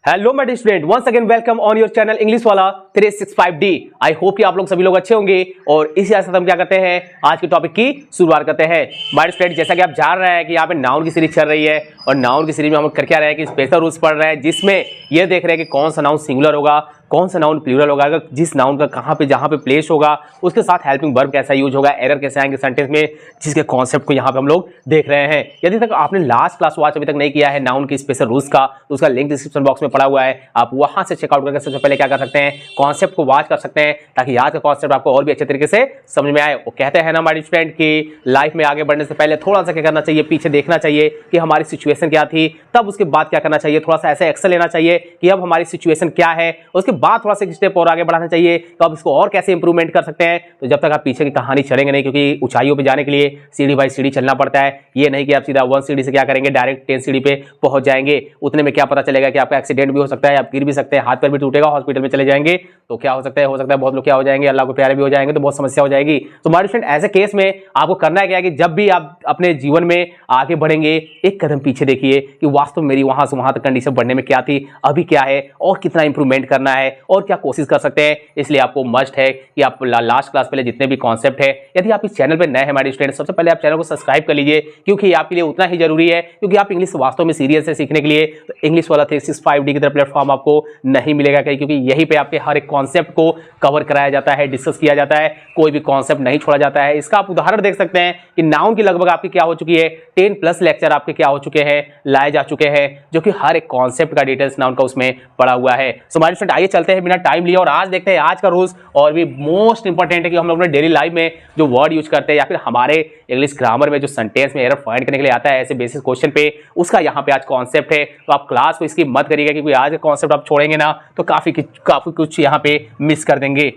Hello my dear student, once again welcome on your channel English वाला 365D। I hope कि आप लोग सभी लोग अच्छे होंगे और इसी आशा से हम क्या करते हैं, आज के टॉपिक की शुरुआत करते हैं। माय डियर स्टूडेंट, जैसा कि आप जान रहे हैं कि यहाँ पे नाउन की सीरीज चल रही है और नाउन की सीरीज में हम कर क्या रहे हैं कि स्पेशल रूल्स पढ़ रहे हैं, जिसमें ये देख रहे हैं कि कौन सा नाउन सिंगुलर होगा, कौन सा नाउन प्लूरल होगा, अगर जिस नाउन का कहाँ पे जहाँ पे प्लेस होगा उसके साथ हेल्पिंग वर्ब कैसा यूज होगा, एरर कैसे आएंगे सेंटेंस में, जिसके कॉन्सेप्ट को यहाँ पे हम लोग देख रहे हैं। यदि तक आपने लास्ट क्लास वॉच अभी तक नहीं किया है नाउन की स्पेशल रूल्स का, तो उसका लिंक डिस्क्रिप्शन बॉक्स में पड़ा हुआ है, आप वहां से चेकआउट करके सबसे पहले क्या कर सकते हैं, कॉन्सेप्ट को वॉच कर सकते हैं, ताकि आज का कॉन्सेप्ट आपको और भी अच्छे तरीके से समझ में आए। वो कहते हैं ना हमारे स्टूडेंट की लाइफ में आगे बढ़ने से पहले थोड़ा सा क्या करना चाहिए, पीछे देखना चाहिए कि हमारी सिचुएशन क्या थी, तब उसके बाद क्या करना चाहिए, थोड़ा सा ऐसे एक्शन लेना चाहिए कि अब हमारी सिचुएशन क्या है, उसके बाद थोड़ा सा एक स्टेप और आगे बढ़ाना चाहिए तो अब इसको और कैसे इंप्रूवमेंट कर सकते हैं। तो जब तक आप पीछे की कहानी चलेंगे नहीं, क्योंकि ऊंचाइयों पे जाने के लिए सीढ़ी बाई सीढ़ी चलना पड़ता है। ये नहीं कि आप सीधा 1 सीढ़ी से क्या करेंगे डायरेक्ट 10 सीढ़ी पे पहुंच जाएंगे। उतने में क्या पता चलेगा कि आपका एक्सीडेंट भी हो सकता है, आप गिर भी सकते हैं, हाथ पैर भी टूटेगा, हॉस्पिटल में चले जाएंगे, तो क्या हो सकता है बहुत लोग क्या हो जाएंगे, अल्लाह को प्यारे भी हो जाएंगे, तो बहुत समस्या हो जाएगी। तो हमारे फ्रेंड ऐसे केस में आपको करना है क्या कि जब भी आप अपने जीवन में आगे बढ़ेंगे, एक कदम पीछे देखिए कि वास्तव में मेरी वहां से वहां तक कंडीशन बढ़ने में क्या थी, अभी क्या है और कितना इंप्रूवमेंट करना है और क्या कोशिश कर सकते हैं। इसलिए आपको मस्ट है कि आप लास्ट क्लास पहले जितने भी कॉन्सेप्ट है, यदि आप इस चैनल पे नए हैं हमारे स्टूडेंट, सबसे पहले आप चैनल को सब्सक्राइब कर लीजिए, क्योंकि आपके लिए उतना ही जरूरी है, क्योंकि आप इंग्लिश वास्तव में सीरियस है सीखने के लिए। तो इंग्लिश वाला 365D की तरह प्लेटफॉर्म आपको नहीं मिलेगा कहीं, क्योंकि यहीं पे आपके हर एक कॉन्सेप्ट को कवर कराया जाता है, डिस्कस किया जाता है, कोई भी कॉन्सेप्ट नहीं छोड़ा जाता है। इसका आप उदाहरण देख सकते हैं कि नाउन की लगभग आपकी क्या हो चुकी है, 10+ लेक्चर आपके क्या हो चुके हैं, लाए जा चुके हैं, जो कि हर एक कॉन्सेप्ट का डिटेल्स नाउन का उसमें पड़ा हुआ है। सो हमारे स्टूडेंट आइए चलते हैं बिना टाइम लिए और आज देखते हैं आज का रूल्स। और भी मोस्ट इंपॉर्टेंट है कि हम लोग अपने डेली लाइफ में जो वर्ड यूज करते हैं या फिर हमारे इंग्लिश ग्रामर में जो सेंटेंस में एरर फाइंड करने के लिए आता है ऐसे बेसिक क्वेश्चन पे, उसका यहाँ पे आज कॉन्सेप्ट है। तो आप क्लास को इसकी मत करिएगा, क्योंकि आज का कॉन्सेप्ट आप छोड़ेंगे ना तो काफी कुछ यहाँ पे मिस कर देंगे।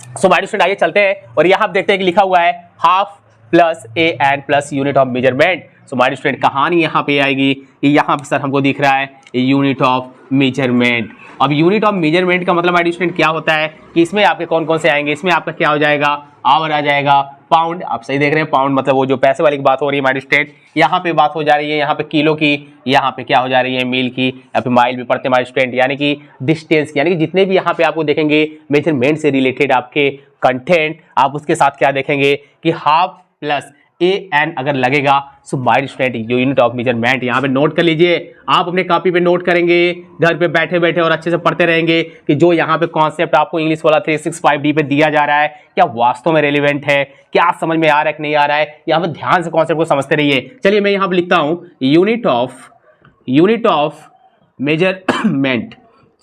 सो माय स्टूडेंट आइए चलते हैं और यहाँ आप देखते हैं कि लिखा हुआ है half plus a N plus unit of measurement. So my student कहानी यहाँ पे आएगी, यहाँ पे सर हमको दिख रहा है यूनिट ऑफ मेजरमेंट। अब यूनिट ऑफ मेजरमेंट का मतलब माय स्टूडेंट क्या होता है कि इसमें आपके कौन कौन से आएंगे, इसमें आपका क्या हो जाएगा, आवर आ जाएगा, पाउंड, आप सही देख रहे हैं, पाउंड मतलब वो जो पैसे वाली की बात हो रही है माय स्टूडेंट, यहाँ पे बात हो जा रही है, यहाँ पे किलो की, यहाँ पे क्या हो जा रही है मील की, या फिर माइल भी पढ़ते हैं माय स्टूडेंट, यानी कि डिस्टेंस, यानी कि जितने भी यहाँ पे आपको देखेंगे मेजरमेंट से रिलेटेड आपके कंटेंट, आप उसके साथ क्या देखेंगे कि हाफ प्लस ए एन अगर लगेगा। सो my student unit of measurement यहाँ पे नोट कर लीजिए, आप अपने कॉपी पे नोट करेंगे, घर पे बैठे बैठे और अच्छे से पढ़ते रहेंगे कि जो यहाँ पे कॉन्सेप्ट आपको इंग्लिश वाला 365D पे दिया जा रहा है क्या वास्तव में रेलिवेंट है, क्या समझ में आ रहा है कि नहीं आ रहा है। यहाँ पे ध्यान से कॉन्सेप्ट को समझते रहिए। चलिए मैं यहाँ पे लिखता हूँ unit of measurement.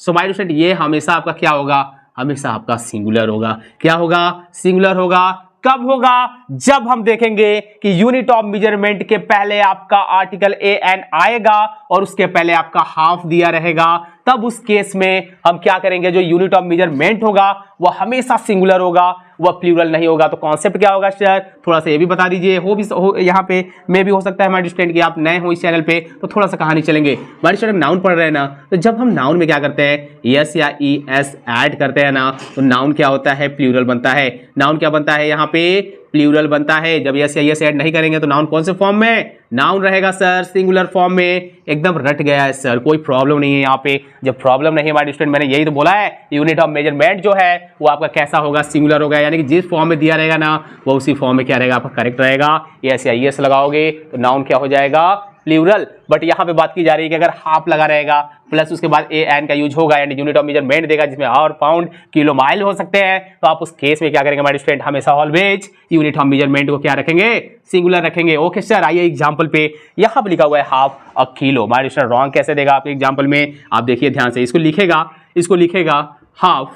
So my student ये हमेशा आपका क्या होगा, हमेशा आपका सिंगुलर होगा। क्या होगा, सिंगुलर होगा। कब होगा, जब हम देखेंगे कि यूनिट ऑफ मेजरमेंट के पहले आपका आर्टिकल ए एन आएगा और उसके पहले आपका हाफ दिया रहेगा, तब उस केस में हम क्या करेंगे, जो यूनिट ऑफ मेजरमेंट होगा वह हमेशा सिंगुलर होगा, वह प्लूरल नहीं होगा। तो कॉन्सेप्ट क्या होगा सर, थोड़ा सा ये भी बता दीजिए। यहाँ पे में भी हो सकता है हमारे स्टूडेंट की आप नए हो इस चैनल पे तो थोड़ा सा कहानी चलेंगे। हमारे स्टूडेंट नाउन पढ़ रहे हैं ना, तो जब हम नाउन में क्या करते हैं, यस या ई एस ऐड करते हैं ना, तो नाउन क्या होता है, प्लूरल बनता है। नाउन क्या बनता है, यहाँ पे प्लूरल बनता है। जब यस या यस ऐड नहीं करेंगे तो नाउन कौन से फॉर्म में, नाउन रहेगा सर सिंगुलर फॉर्म में। एकदम रट गया है सर, कोई प्रॉब्लम नहीं है यहाँ पे। जब प्रॉब्लम नहीं है हमारे स्टूडेंट, मैंने यही तो बोला है, यूनिट ऑफ मेजरमेंट जो है वो आपका कैसा होगा, सिंगुलर होगा, यानी कि जिस फॉर्म में दिया रहेगा ना वो उसी फॉर्म में क्या रहेगा, आपका करेक्ट रहेगा। यस या यस लगाओगे तो नाउन क्या हो जाएगा, प्लूरल। बट यहाँ पे बात की जा रही है कि अगर हाफ लगा रहेगा प्लस उसके बाद ए एन का यूज होगा, यानी यूनिट ऑफ मेजरमेंट देगा, जिसमें आवर, पाउंड, किलो, माइल हो सकते हैं, तो आप उस केस में क्या करेंगे हमारे स्टूडेंट, हमेशा ऑलवेज यूनिट ऑफ मेजरमेंट को क्या रखेंगे, सिंगुलर रखेंगे। ओके सर, आइए एग्जांपल पे, यहाँ पे लिखा हुआ है हाफ अ किलो। हमारे स्टूडेंट रॉन्ग कैसे देगा आपके एग्जांपल में, आप देखिए ध्यान से, इसको लिखेगा हाफ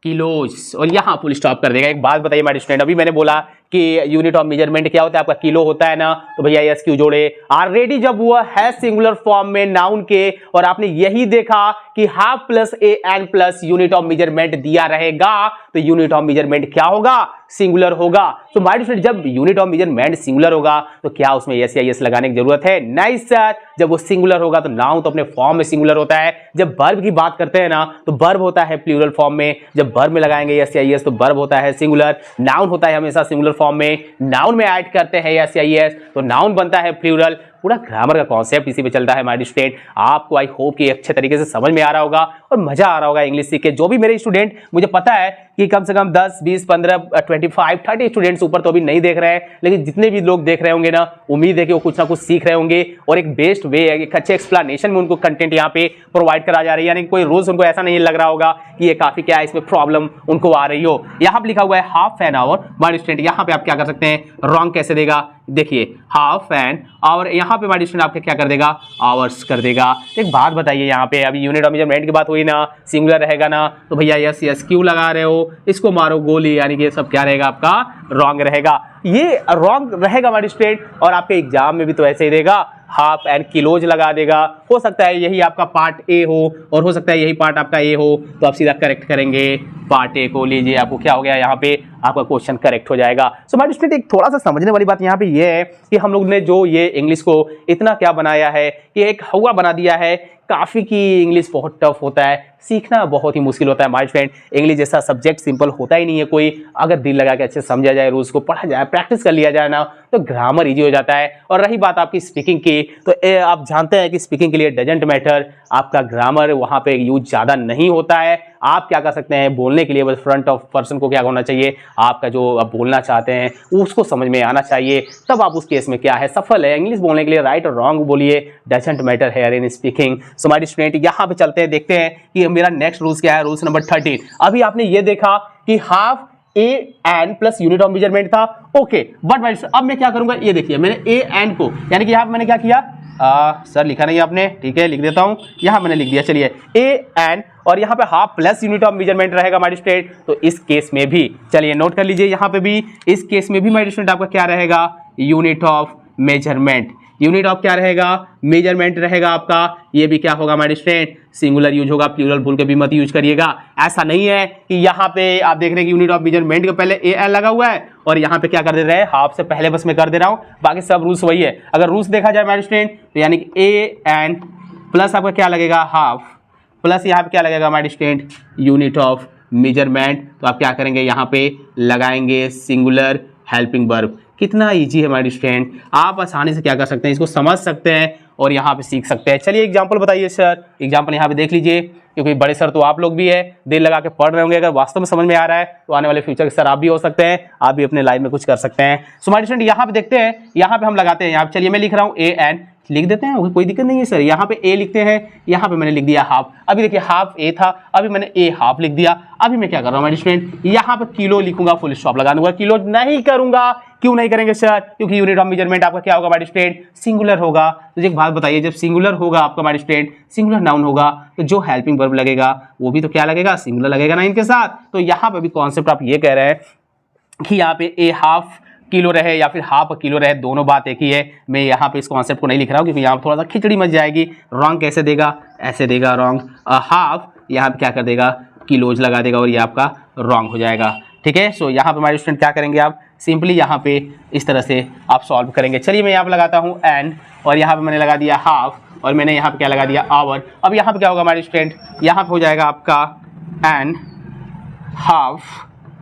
किलोज और यहाँ फुल स्टॉप कर देगा। एक बात बताइए हमारे स्टूडेंट, अभी मैंने बोला कि यूनिट ऑफ मेजरमेंट क्या होता है, आपका किलो होता है ना, तो भैया यस क्यों जोड़े, ऑलरेडी जब वो है सिंगुलर फॉर्म में नाउन के और आपने यही देखा कि half plus a N plus unit of measurement दिया रहेगा, तो यूनिट ऑफ मेजरमेंट क्या होगा, सिंगुलर होगा। तो माय स्टूडेंट जब यूनिट ऑफ मेजरमेंट सिंगुलर होगा तो क्या उसमें यस या यस लगाने की जरूरत है, नहीं सर। जब वो सिंगुलर होगा तो नाउन तो अपने फॉर्म में सिंगुलर होता है। जब वर्ब की बात करते हैं ना तो वर्ब होता है प्लूरल फॉर्म में, जब वर्ब में लगाएंगे यस या यस तो वर्ब होता है सिंगुलर। नाउन होता है हमेशा सिंगुलर फॉर्म में, नाउन में ऐड करते हैं यस या यस तो नाउन बनता है प्लूरल। पूरा ग्रामर का कॉन्सेप्ट इसी पे चलता है माय स्टूडेंट। आपको आई होप कि अच्छे तरीके से समझ में आ रहा होगा और मजा आ रहा होगा इंग्लिश सीख के। जो भी मेरे स्टूडेंट, मुझे पता है कि कम से कम 10, 20, 15, 25, 30 स्टूडेंट्स ऊपर तो अभी नहीं देख रहे हैं, लेकिन जितने भी लोग देख रहे होंगे ना, उम्मीद है कि वो कुछ ना कुछ सीख रहे होंगे और एक बेस्ट वे है, एक अच्छे एक्सप्लेनेशन में उनको कंटेंट यहाँ पे प्रोवाइड करा जा रही है। यानी कोई रोज उनको ऐसा नहीं लग रहा होगा कि ये काफी क्या है, इसमें प्रॉब्लम उनको आ रही हो। यहाँ पे लिखा हुआ है half an hour my student. यहाँ पे आप क्या कर सकते हैं, रॉन्ग कैसे देगा, देखिए हाफ एन आवर, यहाँ पे माय स्टूडेंट आपके क्या कर देगा, आवर्स कर देगा। एक बात बताइए, यहाँ पे अभी यूनिट ऑफ मेजरमेंट की बात हुई ना, सिंगुलर रहेगा ना, तो भैया यस यस क्यों लगा रहे हो, इसको मारो गोली, यानी कि ये सब क्या रहेगा आपका, रॉन्ग रहेगा। ये रॉन्ग रहेगा माय स्टूडेंट, और आपके एग्जाम में भी तो ऐसे ही देगा, हाफ एंड किलोज लगा देगा। हो सकता है यही आपका पार्ट ए हो और हो सकता है यही पार्ट आपका ए हो, तो आप सीधा करेक्ट करेंगे पार्ट ए को, लीजिए आपको क्या हो गया, यहाँ पे आपका क्वेश्चन करेक्ट हो जाएगा। सो माय स्टूडेंट, एक थोड़ा सा समझने वाली बात यहाँ पे ये है कि हम लोग ने जो ये इंग्लिश को इतना क्या बनाया है कि एक हवा बना दिया है काफी की इंग्लिश बहुत टफ होता है, सीखना बहुत ही मुश्किल होता है माय फ्रेंड। इंग्लिश जैसा सब्जेक्ट सिंपल होता ही नहीं है कोई, अगर दिल लगा के अच्छे समझा जाए, रूल्स को पढ़ा जाए, प्रैक्टिस कर लिया जाए ना, तो ग्रामर इजी हो जाता है। और रही बात आपकी स्पीकिंग की, तो आप जानते हैं कि स्पीकिंग के लिए डजंट मैटर, आपका ग्रामर वहां पे यूज ज्यादा नहीं होता है। आप क्या कर सकते हैं, बोलने के लिए बस फ्रंट ऑफ पर्सन को क्या होना चाहिए, आपका जो आप बोलना चाहते हैं उसको समझ में आना चाहिए, तब आप उस केस में क्या है, सफल है। इंग्लिश बोलने के लिए राइट और रॉन्ग बोलिए, doesn't matter here in speaking. So my student, यहाँ पे चलते हैं, देखते हैं कि मेरा नेक्स्ट रूल्स क्या है, रूल्स नंबर 13। अभी आपने ये देखा कि half a N plus unit of measurement था, ओके, बट अब मैं क्या करूंगा, ये देखिए मैंने ए एन को, यानी कि यहाँ पे मैंने क्या किया, सर लिखा नहीं आपने, ठीक है लिख देता हूं, यहां मैंने लिख दिया, चलिए ए एन, और यहां पे half plus unit of measurement रहेगा माय स्टूडेंट। तो इस केस में भी चलिए नोट कर लीजिए, यहां पे भी इस केस में भी माय स्टूडेंट आपका क्या रहेगा, unit of measurement. Unit of क्या रहेगा, मेजरमेंट रहेगा आपका। ये भी क्या होगा माय स्टूडेंट, सिंगुलर यूज होगा, प्लूरल भूल के भी मत यूज करिएगा। ऐसा नहीं है कि यहाँ पे आप देख रहे हैं कि यूनिट ऑफ मेजरमेंट के पहले ए एन लगा हुआ है और यहाँ पे क्या कर दे रहे हैं, हाफ से पहले बस मैं कर दे रहा हूँ, बाकी सब रूल्स वही है। अगर रूल्स देखा जाए माय स्टूडेंट, तो यानी कि ए एन प्लस आपका क्या लगेगा, हाफ, प्लस यहाँ पे क्या लगेगा my student, unit of measurement. तो आप क्या करेंगे, यहाँ पे लगाएंगे सिंगुलर हेल्पिंग वर्ब। कितना इजी है माय स्टूडेंट, आप आसानी से क्या कर सकते हैं, इसको समझ सकते हैं और यहाँ पे सीख सकते हैं। चलिए एग्जांपल बताइए सर, एग्जांपल यहाँ पे देख लीजिए, क्योंकि बड़े सर तो आप लोग भी है, दिल लगा के पढ़ रहे होंगे, अगर वास्तव में समझ में आ रहा है तो आने वाले फ्यूचर के सर आप भी हो सकते हैं, आप भी अपने लाइफ में कुछ कर सकते हैं। सो माय स्टूडेंट, यहाँ पे देखते हैं, यहाँ पे हम लगाते हैं, यहाँ पे चलिए मैं लिख रहा हूँ ए एन, लिख देते हैं, कोई दिक्कत नहीं है सर। यहाँ पे ए लिखते हैं, यहाँ पे मैंने लिख दिया हाफ। अभी देखिए हाफ ए था, अभी मैंने ए हाफ लिख दिया। अभी मैं क्या कर रहा हूँ माय स्टूडेंट, यहाँ पे किलो लिखूंगा, फुल स्टॉप लगा दूंगा, किलो नहीं करूंगा। क्यों नहीं करेंगे सर, क्योंकि यूनिट ऑफ मेजरमेंट आपका क्या होगा माय स्टूडेंट, सिंगुलर होगा। तो एक बात बताइए, जब सिंगुलर होगा आपका माय स्टूडेंट, सिंगुलर नाउन होगा, तो जो हेल्पिंग वर्ब लगेगा वो भी तो क्या लगेगा, सिंगुलर लगेगा ना इनके साथ। तो यहाँ पे भी कॉन्सेप्ट आप ये कह रहे हैं कि यहाँ पे ए हाफ किलो रहे या फिर हाफ किलो रहे, दोनों बात एक ही है। मैं यहाँ पे इस कॉन्सेप्ट को नहीं लिख रहा हूँ क्योंकि यहाँ पे थोड़ा सा खिचड़ी मच जाएगी। रॉन्ग कैसे देगा, ऐसे देगा रॉन्ग, हाफ यहाँ पे क्या कर देगा, किलोज लगा देगा और ये आपका रॉन्ग हो जाएगा। ठीक है, सो यहाँ पे हमारे स्टूडेंट क्या करेंगे, आप सिंपली यहाँ पे इस तरह से आप सॉल्व करेंगे। चलिए मैं यहाँ पे लगाता हूँ एंड, और यहाँ पे मैंने लगा दिया हाफ, और मैंने यहाँ पे क्या लगा दिया, आवर। अब यहाँ पे क्या होगा हमारे स्टूडेंट, यहाँ पे हो जाएगा आपका एंड हाफ,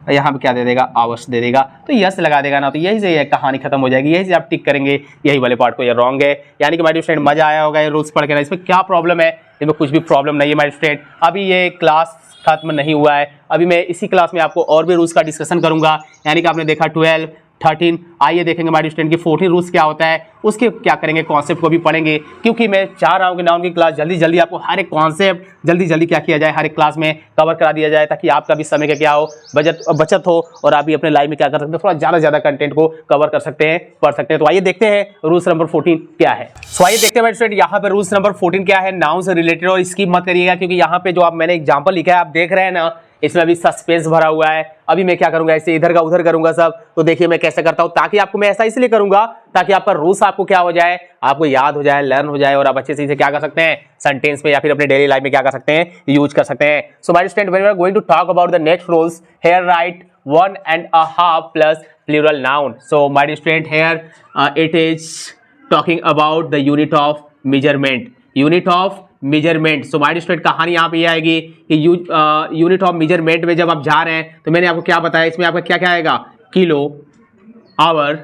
यहाँ पे क्या दे देगा, आवर्स दे देगा। तो यस लगा देगा ना, तो यही से कहानी खत्म हो जाएगी, यही से आप टिक करेंगे यही वाले पार्ट को, ये रॉन्ग है। यानी कि माय स्टूडेंट मजा आया होगा ये रूल्स पढ़ के ना, इसमें क्या प्रॉब्लम है, इसमें कुछ भी प्रॉब्लम नहीं है माय स्टूडेंट। अभी ये क्लास खत्म नहीं हुआ है, अभी मैं इसी क्लास में आपको और भी रूल्स का डिस्कशन करूंगा। यानी कि आपने देखा 12, 13, आइए देखेंगे हमारे स्टूडेंट की 14 रूल्स क्या होता है, उसके क्या करेंगे, कॉन्सेप्ट को भी पढ़ेंगे। क्योंकि मैं चाह रहा हूं कि नाउन की क्लास जल्दी जल्दी आपको हर एक कॉन्सेप्ट जल्दी क्या किया जाए, हर एक क्लास में कवर करा दिया जाए, ताकि आपका भी समय का क्या हो, बचत हो, और आप भी अपने लाइफ में क्या कर सकते हैं, थोड़ा ज़्यादा कंटेंट को कवर कर सकते हैं, पढ़ सकते हैं। तो आइए देखते हैं रूल्स नंबर 14 क्या है। सो आइए देखते हैं मेरे स्टूडेंट, यहाँ पे रूल्स नंबर 14 क्या है, नाउन से रिलेटेड। और स्किप मत करिएगा क्योंकि यहाँ पे जो आप मैंने एग्जाम्पल लिखा है आप देख रहे हैं ना, इसमें अभी सस्पेंस भरा हुआ है। अभी मैं क्या करूंगा, ऐसे इधर का उधर करूंगा सब। तो देखिए मैं कैसे करता हूं, ताकि आपको मैं ऐसा इसलिए करूंगा ताकि आपका रूल्स आपको क्या हो जाए, आपको याद हो जाए, लर्न हो जाए, और आप अच्छे से इसे क्या कर सकते हैं, सेंटेंस में या फिर अपने डेली लाइफ में क्या कर सकते हैं, यूज कर सकते हैं। So my student, when we are going to talk about the next rules, here right 1.5 plus plural noun. So my student, here it is talking about the unit of measurement, unit of measurement. So my student, कहानी यहाँ पे आएगी कि unit of measurement में जब आप जा रहे हैं, तो मैंने आपको क्या बताया, इसमें आपका क्या क्या आएगा, किलो, आवर,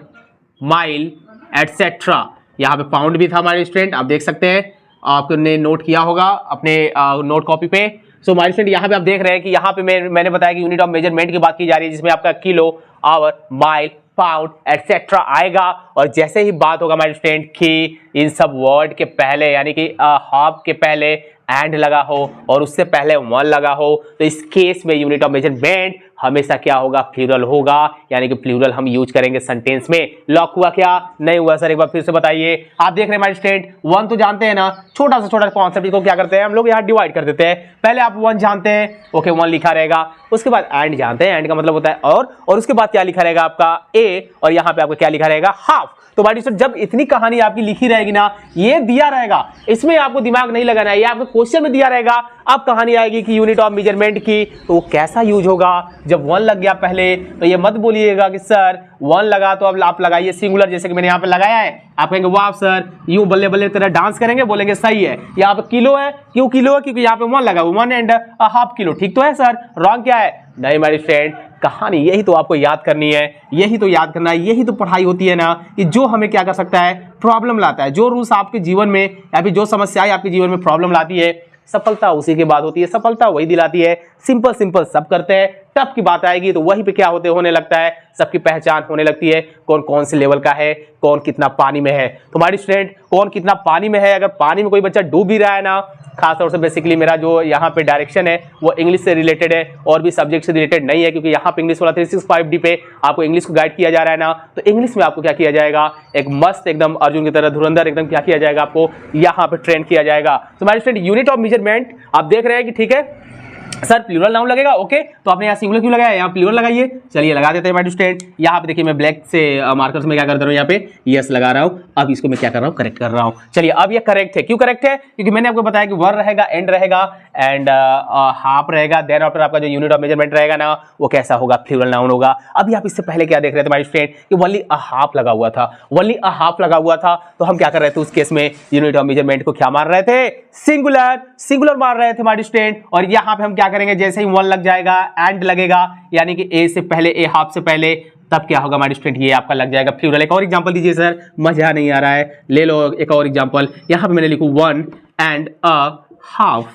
माइल, एटसेट्रा। यहाँ पे पाउंड भी था हमारे स्टूडेंट, आप देख सकते हैं, आपने नोट किया होगा अपने नोट कॉपी पे। सो हमारे स्टूडेंट यहाँ पे आप देख रहे हैं कि यहाँ पे मैंने बताया कि यूनिट ऑफ मेजरमेंट की बात की जा रही है, जिसमें आपका kilo, hour, mile, pound etcetera आएगा। और जैसे ही बात होगा हमारे स्टूडेंट कि इन सब वर्ड के पहले यानी कि हाफ के पहले एंड लगा हो और उससे पहले वन लगा हो, तो इस केस में यूनिट ऑफ मेजरमेंट हमेशा क्या होगा, प्लूरल होगा, यानी कि प्लूरल हम यूज करेंगे सेंटेंस में। लॉक हुआ क्या? नहीं हुआ सर, एक बार फिर से बताइए। आप देख रहे हैं हमारे स्टूडेंट, वन तो जानते हैं ना, छोटा सा छोटा कॉन्सेप्ट को क्या करते हैं हम लोग, यहाँ डिवाइड कर देते हैं। पहले आप वन जानते हैं, ओके, वन लिखा रहेगा, उसके बाद एंड जानते हैं, एंड का मतलब होता है और उसके बाद क्या लिखा रहेगा आपका ए, और यहाँ पे आपका क्या लिखा रहेगा, हाफ। तो भाई सर जब इतनी कहानी आपकी लिखी रहेगी ना, ये दिया रहेगा, इसमें आपको दिमाग नहीं लगाना है, ये आपको क्वेश्चन में दिया रहेगा, अब कहानी आएगी कि यूनिट ऑफ मेजरमेंट की, तो कैसा यूज होगा। जब वन लग गया पहले, तो ये मत बोलिएगा कि सर वन लगा तो अब आप लगाइए सिंगुलर, जैसे कि मैंने यहाँ पे लगाया है, आप कहेंगे वाह सर, यूं बल्ले बल्ले तरह डांस करेंगे, बोलेंगे सही है। यहाँ पे किलो है, क्यों किलो है? क्योंकि यहाँ पे वन लगा, वन एंड हाफ किलो, ठीक तो है सर, रॉन्ग क्या है? नहीं मेरी फ्रेंड, कहानी यही तो आपको याद करनी है, यही तो याद करना है, यही तो पढ़ाई होती है ना, कि जो हमें क्या कर सकता है, प्रॉब्लम लाता है, जो रूल्स आपके जीवन में या फिर जो समस्याएं आपके जीवन में प्रॉब्लम लाती है, सफलता उसी के बाद होती है, सफलता वही दिलाती है। सिंपल सिंपल सब करते हैं, टफ की बात आएगी तो वहीं पे क्या होने लगता है, सबकी पहचान होने लगती है, कौन कौन से लेवल का है, कौन कितना पानी में है। तो हमारी स्टूडेंट, कौन कितना पानी में है, अगर पानी में कोई बच्चा डूब भी रहा है ना, खासतौर से बेसिकली मेरा जो यहाँ पे डायरेक्शन है वो इंग्लिश से रिलेटेड है और भी सब्जेक्ट से रिलेटेड नहीं है, क्योंकि यहाँ पे इंग्लिश वाला 365D पे आपको इंग्लिश को गाइड किया जा रहा है ना, तो इंग्लिश में आपको क्या किया जाएगा, एक मस्त एकदम अर्जुन की तरह धुरंधर एकदम क्या किया जाएगा, आपको यहाँ पे ट्रेन किया जाएगा। तो हमारे स्टूडेंट यूनिट ऑफ मेजरमेंट आप देख रहे हैं कि ठीक है सर प्लूरल नाउन लगेगा, ओके, तो आपने यहाँ सिंगुलर क्यों लगाया, यहाँ प्लूरल लगाइए। चलिए लगा देते हैं हमारे स्टूडेंट। यहाँ पे देखिए मैं ब्लैक से मार्कर से मैं क्या कर रहा हूँ, यहाँ पे यस लगा रहा हूँ। अब इसको मैं क्या कर रहा हूँ, करेक्ट कर रहा हूँ। चलिए अब ये करेक्ट है, क्यों करेक्ट है? क्योंकि मैंने आपको बताया कि वर रहेगा, एंड रहेगा, एंड हाफ रहेगा, देन आफ्टर आपका जो यूनिट ऑफ मेजरमेंट रहेगा ना, वो कैसा होगा, प्लूरल नाउन होगा। अभी आप इससे पहले क्या देख रहे थे हमारे स्टूडेंट कि वनली अ हाफ लगा हुआ था, वनली अ हाफ लगा हुआ था, तो हम क्या कर रहे थे उस केस में, यूनिट ऑफ मेजरमेंट को क्या मार रहे थे, सिंगुलर, सिंगुलर मार रहे थे हमारे स्टूडेंट। और यहाँ पे हम क्या करेंगे, जैसे ही वन लग जाएगा, एंड लगेगा, यानी कि ए से पहले, ए हाफ से पहले, तब क्या होगा हमारे स्टूडेंट, ये आपका लग जाएगा प्लूरल। एक और एग्जांपल दीजिए सर, मजा नहीं आ रहा है, ले लो एक और एग्जांपल। यहाँ पे मैंने लिखू वन एंड अ हाफ,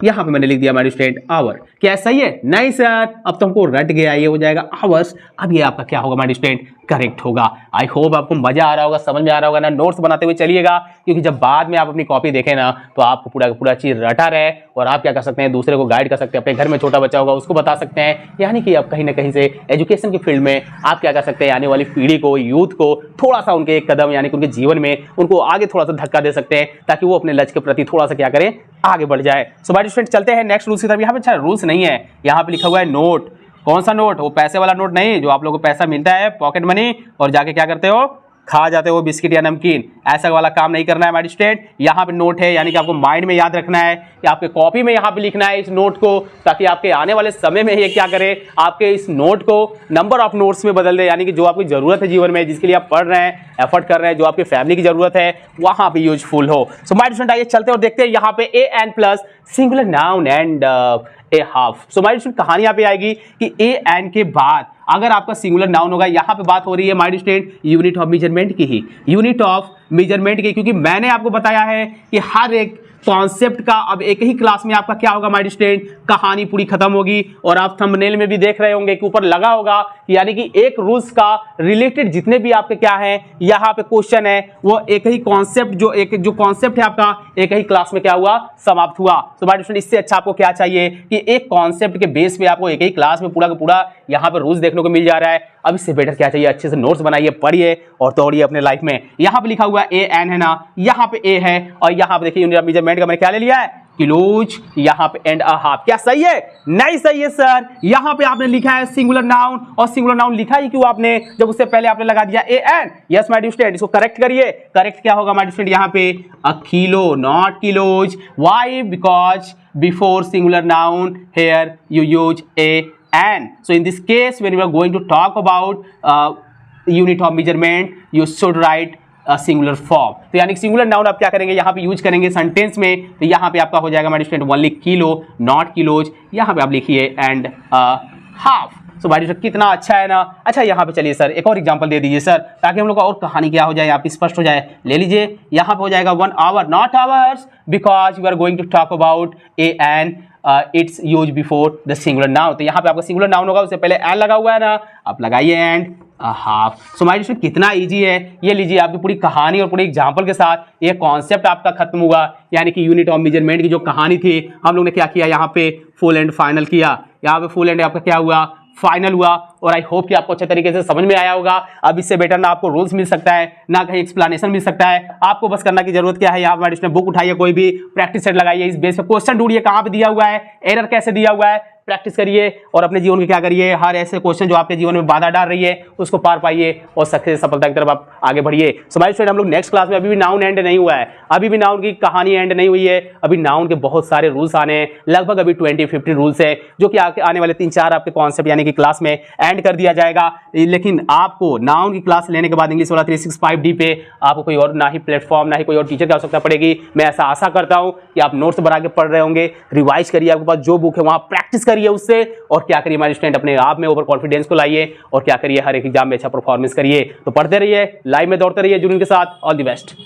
यहाँ पे मैंने लिख दिया हमारे स्टूडेंट आवर। क्या सही है? नहीं सर, अब तो हमको रट गया, ये हो जाएगा आवर्स। अब ये आपका क्या होगा हमारे स्टूडेंट, करेक्ट होगा। आई होप आपको मजा आ रहा होगा, समझ में आ रहा होगा ना, नोट्स बनाते हुए चलिएगा, क्योंकि जब बाद में आप अपनी कॉपी देखें ना, तो आपको पूरा पूरा चीज रटा रहे और आप क्या कर सकते हैं, दूसरे को गाइड कर सकते हैं, अपने घर में छोटा बच्चा होगा उसको बता सकते हैं, यानी कि आप कहीं ना कहीं से एजुकेशन की फील्ड में आप क्या कर सकते हैं, आने वाली पीढ़ी को, यूथ को थोड़ा सा उनके एक कदम यानी कि उनके जीवन में उनको आगे थोड़ा सा धक्का दे सकते हैं, ताकि वो अपने लक्ष्य के प्रति थोड़ा सा क्या करें, आगे बढ़ जाए। सो हमारे स्टूडेंट चलते हैं नेक्स्ट रूल्स की तरफ। यहाँ पे अच्छा रूल्स नहीं है, यहाँ पे लिखा हुआ है नोट। कौन सा नोट? वो पैसे वाला नोट नहीं, जो आप लोगों को पैसा मिलता है पॉकेट मनी और जाके क्या करते हो, खा जाते हो बिस्किट या नमकीन, ऐसा वाला काम नहीं करना है हमारी स्टूडेंट। यहाँ पे नोट है, यानी कि आपको माइंड में याद रखना है, कि आपके कॉपी में यहाँ पे लिखना है इस नोट को, ताकि आपके आने वाले समय में ये क्या करे, आपके इस नोट को नंबर ऑफ नोट्स में बदल दे, यानी कि जो आपकी जरूरत है जीवन में, जिसके लिए आप पढ़ रहे हैं, एफर्ट कर रहे हैं, जो आपकी फैमिली की जरूरत है, वहां पे यूजफुल हो। सो माय स्टूडेंट आइए चलते और देखते हैं यहाँ पे A N plus singular noun and a half. So my student कहानी यहाँ पे आएगी कि ए एन के बाद अगर आपका सिंगुलर नाउन होगा, यहाँ पे बात हो रही है my student unit of measurement की ही, यूनिट ऑफ मेजरमेंट की, क्योंकि मैंने आपको बताया है कि हर एक कॉन्सेप्ट का अब एक ही क्लास में आपका क्या होगा माय स्टूडेंट, कहानी पूरी खत्म होगी। और आप थंबनेल में भी देख रहे होंगे कि ऊपर लगा होगा, यानी कि एक रूल्स का रिलेटेड जितने भी आपके क्या है यहाँ पे क्वेश्चन है, वो एक ही कॉन्सेप्ट, जो कॉन्सेप्ट है आपका एक ही क्लास में क्या हुआ, समाप्त हुआ। तो माय स्टूडेंट इससे अच्छा आपको क्या चाहिए कि एक कॉन्सेप्ट के बेस पे आपको एक ही क्लास में पूरा का पूरा यहाँ पे रूल्स देखने को मिल जा रहा है। अब इससे बेटर क्या चाहिए, अच्छे से नोट्स बनाइए, पढ़िए और तोड़िए अपने लाइफ में। यहाँ पे लिखा हुआ ए एन है ना, यहाँ पे ए है, और यहाँ पे देखिए यूनिट ऑफ मेजरमेंट का मैंने क्या ले लिया है, किलोज, यहाँ पे एंड अ हाफ। क्या सही है? नहीं सही है सर। यहाँ पे आपने लिखा है सिंगुलर नाउन, और सिंगुलर नाउन लिखा ही क्यों आपने, जब उससे पहले आपने लगा दिया A N. Yes my dear student, इसको करेक्ट करिए। करेक्ट क्या होगा माय डियर स्टूडेंट, यहाँ पे a kilo not kilos. Why? Because before singular noun here you use a and. So in this case when you are going to talk about unit of measurement, you should write singular form. तो यानी singular noun आप क्या करेंगे, यहाँ पे use करेंगे sentence में, तो यहाँ पे आपका हो जाएगा हमारे student only kilo not kilos. यहाँ पे आप लिखिए एंड हाफ। सो भाई कितना अच्छा है ना। अच्छा यहाँ पे चलिए सर एक और एग्जांपल दे दीजिए सर, ताकि हम लोग का और कहानी क्या हो जाए यहाँ पे स्पष्ट हो जाए। ले लीजिए यहाँ पे हो जाएगा 1 hour, not hours, because we are going to talk about a an its use before the singular noun. तो यहाँ पे आपका सिंगुलर नाउन होगा, उससे पहले एन लगा हुआ है ना, आप लगाइए and half. So my dear कितना इजी है। ये लीजिए आपकी पूरी कहानी और पूरी एग्जांपल के साथ ये कॉन्सेप्ट आपका खत्म हुआ, यानी कि यूनिट ऑफ मेजरमेंट की जो कहानी थी हम लोग ने क्या किया, यहाँ पे फुल एंड फाइनल किया। यहाँ पे फुल एंड आपका क्या हुआ, फाइनल हुआ। और आई होप कि आपको अच्छे तरीके से समझ में आया होगा। अब इससे बेटर ना आपको रूल्स मिल सकता है, ना कहीं एक्सप्लेनेशन मिल सकता है। आपको बस करना की जरूरत क्या है, यहाँ पर बुक उठाइए, कोई भी प्रैक्टिस सेट लगाइए, इस बेस पे क्वेश्चन ढूंढिए कहाँ पे दिया हुआ है, एरर कैसे दिया हुआ है, प्रैक्टिस करिए और अपने जीवन में क्या करिए, हर ऐसे क्वेश्चन जो आपके जीवन में बाधा डाल रही है उसको पार पाइए और सक्सेस सफलता की तरफ आप आगे बढ़िए। सो माय स्टूडेंट हम लोग नेक्स्ट क्लास में, अभी भी नाउन एंड नहीं हुआ है, अभी भी नाउन की कहानी एंड नहीं हुई है, अभी नाउन के बहुत सारे रूल्स आने हैं, लगभग अभी 20-50 रूल्स है जो कि आने वाले 3-4 आपके कॉन्सेप्ट यानी कि क्लास में एंड कर दिया जाएगा। लेकिन आपको नाउन की क्लास लेने के बाद इंग्लिश वाला 365D पे आपको कोई और ना ही प्लेटफॉर्म ना ही कोई और टीचर की आवश्यकता पड़ेगी। मैं ऐसा आशा करता हूं कि आप नोट्स बना के पढ़ रहे होंगे, रिवाइज करिए, आपके पास जो बुक है वहां प्रैक्टिस करिए उससे, और क्या करिए हमारे स्टूडेंट अपने आप में ओवर कॉन्फिडेंस को लाइए और क्या करिए हर एक एग्जाम में अच्छा परफॉर्मेंस करिए। तो पढ़ते रहिए, लाइव में दौड़ते रहिए जुनून के साथ। All the best.